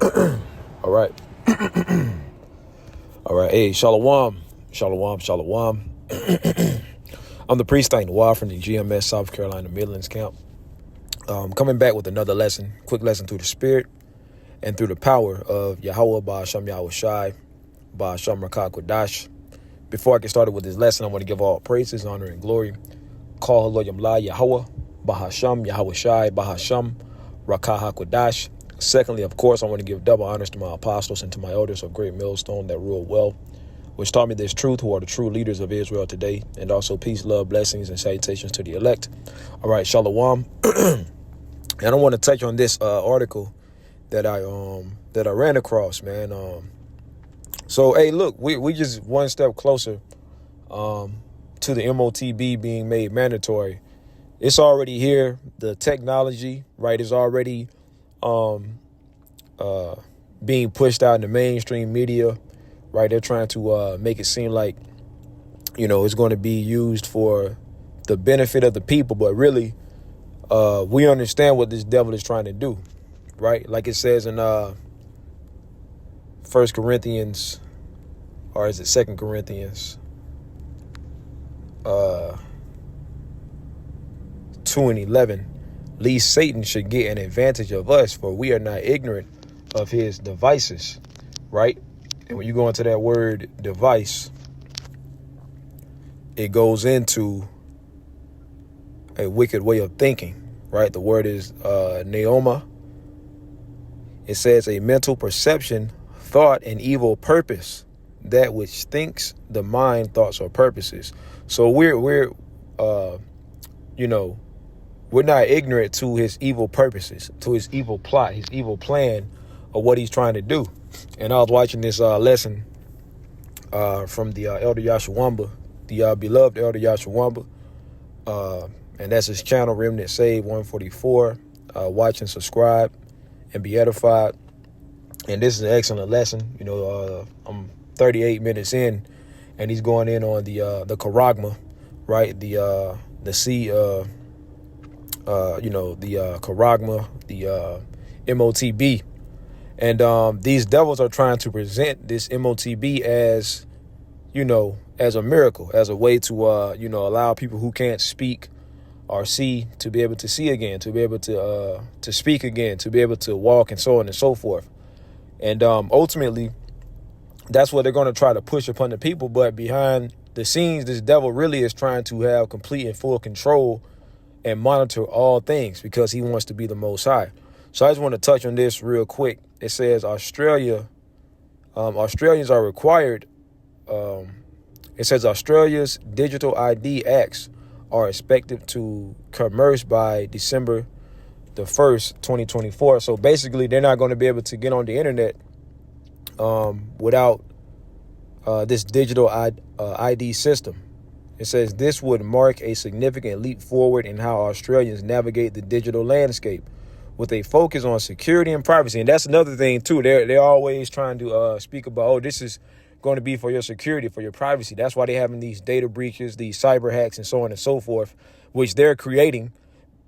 All right. All right. Hey, Shalom. Shalom. Shalom. I'm the priest Noir from the GMS South Carolina Midlands camp. Coming back with another lesson, quick lesson through the spirit and through the power of Yahweh Ba'asham Yahweh Shai, Ba'asham Rakah Kodash. Before I get started with this lesson, I want to give all praises, honor, and glory. Call Haloyam La Yahweh, Ba'asham Yahweh Shai, Ba'asham Rakah Kodash. Secondly, of course, I want to give double honors to my apostles and to my elders of Great Millstone that rule well, which taught me this truth, who are the true leaders of Israel today, and also peace, love, blessings, and salutations to the elect. All right, Shalom. And I want to touch on this article that I ran across, man. So, hey, look, we just one step closer to the MOTB being made mandatory. It's already here. The technology, right, is already being pushed out in the mainstream media, right? They're trying to make it seem like, it's going to be used for the benefit of the people. But really, we understand what this devil is trying to do, right? Like it says in 1 Corinthians, or is it 2 Corinthians 2:11, lest Satan should get an advantage of us, for we are not ignorant of his devices, right? And when you go into that word device, it goes into a wicked way of thinking, right? The word is neoma. It says a mental perception, thought, and evil purpose, that which thinks the mind, thoughts, or purposes. So we're not ignorant to his evil purposes, to his evil plot, his evil plan of what he's trying to do. And I was watching this lesson from the Elder Yashawamba, the beloved Elder Yashawamba, and that's his channel, Remnant Save 144. Watch and subscribe and be edified. And this is an excellent lesson. I'm 38 minutes in, and he's going in on the Charagma, right? The Charagma, the MOTB. And these devils are trying to present this MOTB as, as a miracle, as a way to, allow people who can't speak or see to be able to see again, to be able to speak again, to be able to walk, and so on and so forth. And ultimately, that's what they're going to try to push upon the people. But behind the scenes, this devil really is trying to have complete and full control and monitor all things, because he wants to be the Most High. So I just want to touch on this real quick. It says Australians are required. It says Australia's digital ID acts are expected to commence by December the 1st, 2024. So basically, they're not going to be able to get on the internet without this digital ID system. It says this would mark a significant leap forward in how Australians navigate the digital landscape, with a focus on security and privacy. And that's another thing, too. They're always trying to speak about, this is going to be for your security, for your privacy. That's why they're having these data breaches, these cyber hacks, and so on and so forth, which they're creating.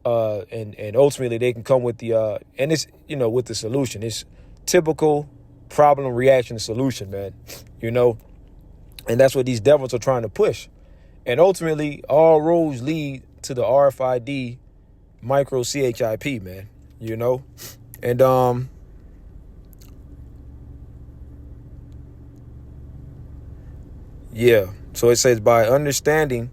And ultimately, they can come with the and it's, with the solution. It's typical problem, reaction, solution, man, and that's what these devils are trying to push. And ultimately, all roads lead to the RFID micro CHIP, man, and so it says by understanding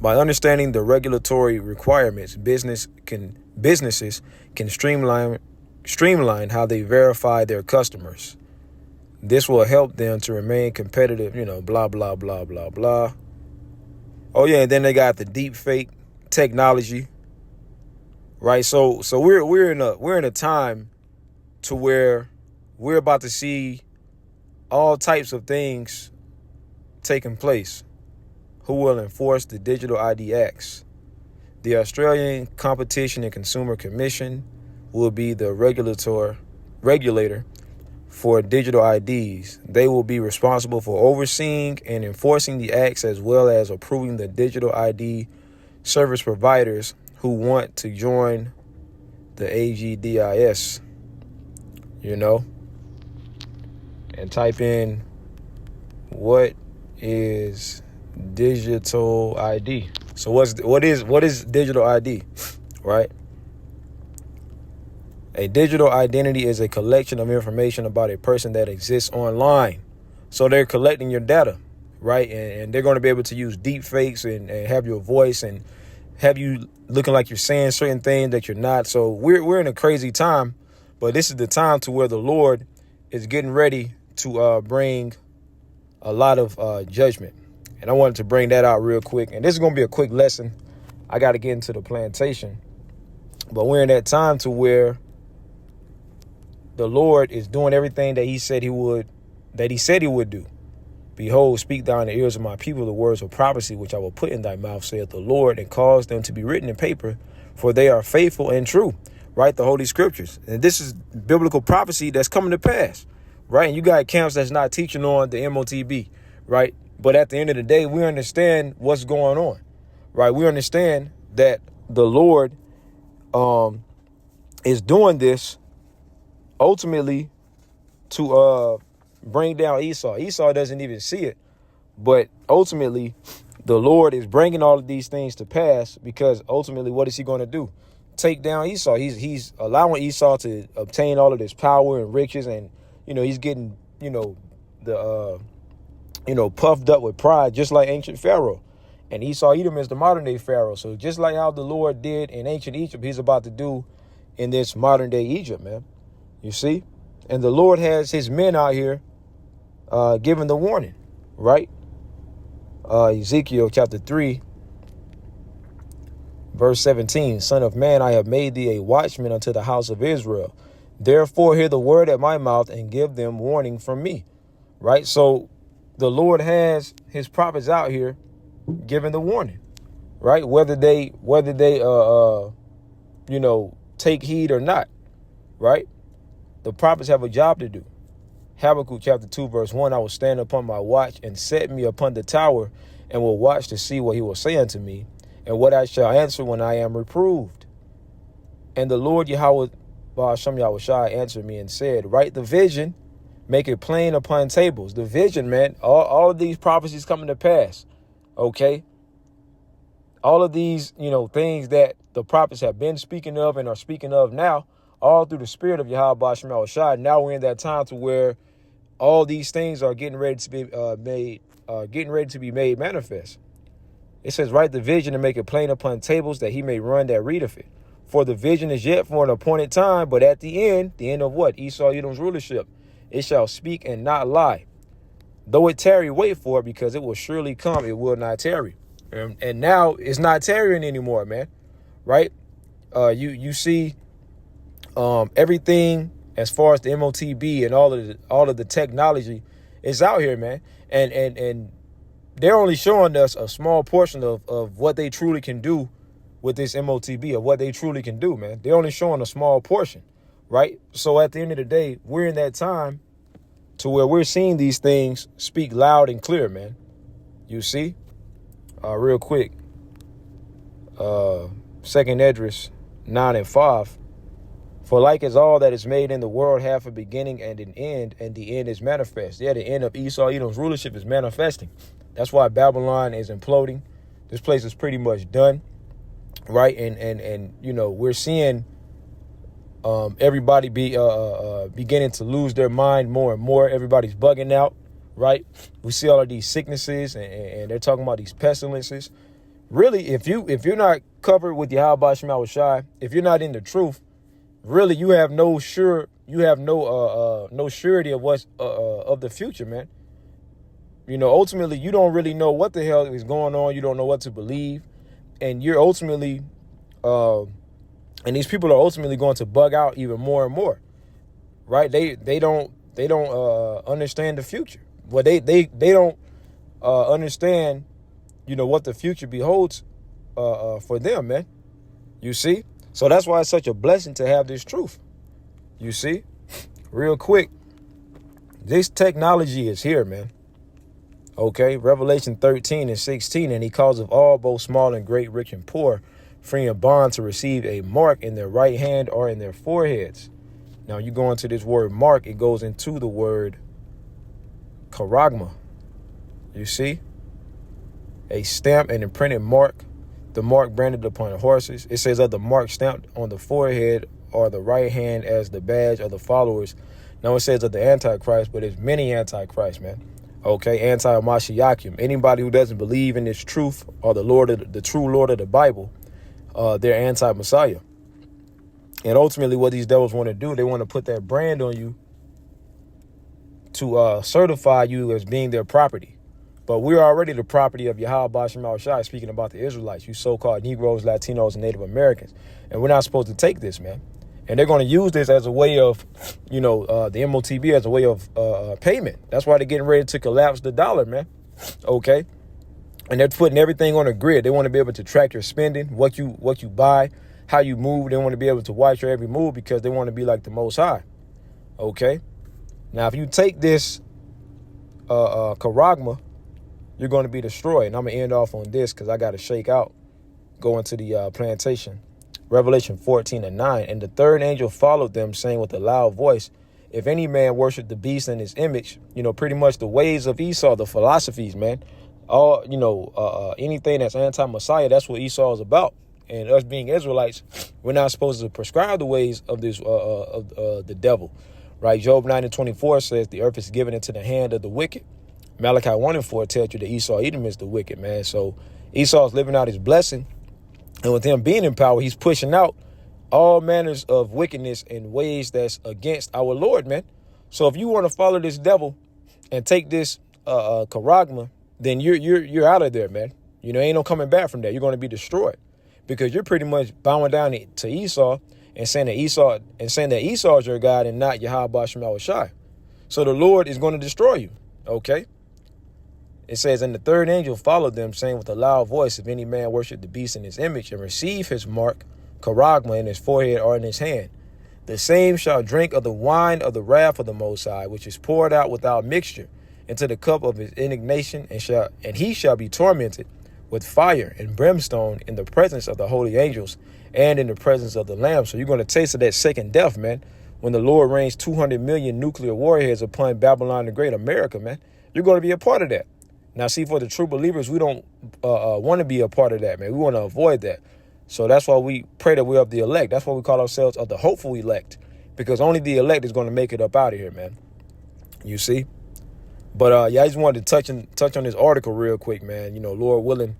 the regulatory requirements, businesses can streamline how they verify their customers. This will help them to remain competitive, blah, blah, blah, blah, blah. Oh, yeah, and then they got the deep fake technology, right? So we're in a time to where we're about to see all types of things taking place. Who will enforce the digital ID acts? The Australian Competition and Consumer Commission will be the regulator for digital IDs. They will be responsible for overseeing and enforcing the acts, as well as approving the digital ID service providers who want to join the AGDIS. you know, and type in what is digital ID. So what is digital ID, right? A digital identity is a collection of information about a person that exists online. So they're collecting your data, right? And they're going to be able to use deep fakes and have your voice and have you looking like you're saying certain things that you're not. So we're in a crazy time, but this is the time to where the Lord is getting ready to bring a lot of judgment. And I wanted to bring that out real quick. And this is going to be a quick lesson. I got to get into the plantation. But we're in that time to where the Lord is doing everything that he said he would do. Behold, speak thou in the ears of my people the words of prophecy, which I will put in thy mouth, saith the Lord, and cause them to be written in paper, for they are faithful and true. Right? The Holy Scriptures. And this is biblical prophecy that's coming to pass. Right? And you got camps that's not teaching on the MOTB. Right? But at the end of the day, we understand what's going on. Right? We understand that the Lord is doing this ultimately to bring down Esau. Esau doesn't even see it, but ultimately the Lord is bringing all of these things to pass because ultimately what is he going to do? Take down Esau. He's allowing Esau to obtain all of this power and riches, and he's getting puffed up with pride, just like ancient Pharaoh. And Esau Edom is the modern day Pharaoh. So just like how the Lord did in ancient Egypt, he's about to do in this modern day Egypt, man. You see? And the Lord has his men out here giving the warning, right? Ezekiel chapter 3, verse 17, Son of man, I have made thee a watchman unto the house of Israel. Therefore hear the word at my mouth and give them warning from me, right? So the Lord has his prophets out here giving the warning, right? Whether they take heed or not, right? The prophets have a job to do. Habakkuk chapter 2, verse 1, I will stand upon my watch and set me upon the tower and will watch to see what he will say unto me and what I shall answer when I am reproved. And the Lord Yahweh Ba'ashem Yahushai answered me and said, write the vision, make it plain upon tables. The vision, man, all of these prophecies coming to pass, okay? All of these, things that the prophets have been speaking of and are speaking of now, all through the spirit of Yahweh Ba'ashem Yahushai. Now we're in that time to where all these things are getting ready to be made manifest. It says, write the vision and make it plain upon tables that he may run that readeth it. For the vision is yet for an appointed time, but at the end of what? Esau Edom's rulership, it shall speak and not lie. Though it tarry, wait for it, because it will surely come, it will not tarry. And now it's not tarrying anymore, man. Right? You see everything as far as the MOTB and all of the technology is out here, man. And they're only showing us a small portion of what they truly can do with this MOTB, of what they truly can do, man. They're only showing a small portion, right? So at the end of the day, we're in that time to where we're seeing these things speak loud and clear, man. You see? Real quick. 2nd Esdras 9 and 5. For like as all that is made in the world hath a beginning and an end, and the end is manifest. Yeah, the end of Esau Edom's rulership is manifesting. That's why Babylon is imploding. This place is pretty much done, right? And we're seeing everybody beginning to lose their mind more and more. Everybody's bugging out, right? We see all of these sicknesses, and they're talking about these pestilences. Really, if you're not covered with Yahweh Ba'ashem Yahushai, if you're not in the truth, really, you have no surety of what's of the future, man. Ultimately, you don't really know what the hell is going on. You don't know what to believe, and you're ultimately, and these people are ultimately going to bug out even more and more, right? They don't understand the future. Well, they don't understand, what the future beholds for them, man. You see. So that's why it's such a blessing to have this truth. You see, real quick, this technology is here, man. Okay, Revelation 13 and 16, and he causeth all, both small and great, rich and poor, free and bond, to receive a mark in their right hand or in their foreheads. Now, you go into this word mark, it goes into the word Charagma. You see? A stamp and imprinted mark, the mark branded upon horses. It says of the mark stamped on the forehead or the right hand as the badge of the followers. Now, it says of the Antichrist, but there's many Antichrists, man. Okay, anti-Mashiachim. Anybody who doesn't believe in this truth or the true Lord of the Bible, they're anti-Messiah. And ultimately what these devils want to do, they want to put that brand on you to certify you as being their property. But we're already the property of Yahweh Shema Shai, speaking about the Israelites, you so-called Negroes, Latinos, and Native Americans. And we're not supposed to take this, man. And they're going to use this as a way of, the MOTB as a way of payment. That's why they're getting ready to collapse the dollar, man. Okay. And they're putting everything on a grid. They want to be able to track your spending, what you buy, how you move. They want to be able to watch your every move because they want to be like the Most High. Okay. Now, if you take this Charagma, you're going to be destroyed. And I'm going to end off on this because I got to shake out, go into the plantation. Revelation 14:9. And the third angel followed them, saying with a loud voice, if any man worship the beast in his image, pretty much the ways of Esau, the philosophies, man, anything that's anti-Messiah, that's what Esau is about. And us being Israelites, we're not supposed to prescribe the ways of this the devil, right? Job 9:24 says the earth is given into the hand of the wicked. Malachi 1:4 tells you that Esau Edom is the wicked, man. So Esau's living out his blessing. And with him being in power, he's pushing out all manners of wickedness in ways that's against our Lord, man. So if you want to follow this devil and take this Charagma, then you're out of there, man. Ain't no coming back from that. You're going to be destroyed because you're pretty much bowing down to Esau and saying that Esau is your God and not Yahweh Shema Shai. So the Lord is going to destroy you. Okay. It says, and the third angel followed them, saying with a loud voice, if any man worship the beast in his image and receive his mark, Charagma, in his forehead or in his hand, the same shall drink of the wine of the wrath of the Most High, which is poured out without mixture into the cup of his indignation, and he shall be tormented with fire and brimstone in the presence of the holy angels and in the presence of the Lamb. So you're going to taste of that second death, man, when the Lord rains 200 million nuclear warheads upon Babylon the Great, America, man. You're going to be a part of that. Now, see, for the true believers, we don't want to be a part of that, man. We want to avoid that. So that's why we pray that we're of the elect. That's why we call ourselves of the hopeful elect, because only the elect is going to make it up out of here, man. You see? But, I just wanted to touch on this article real quick, man. Lord willing,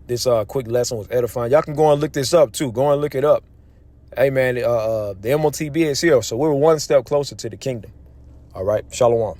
this quick lesson was edifying. Y'all can go and look this up, too. Go and look it up. Hey, man, the MOTB is here. So we're one step closer to the kingdom. All right. Shalom.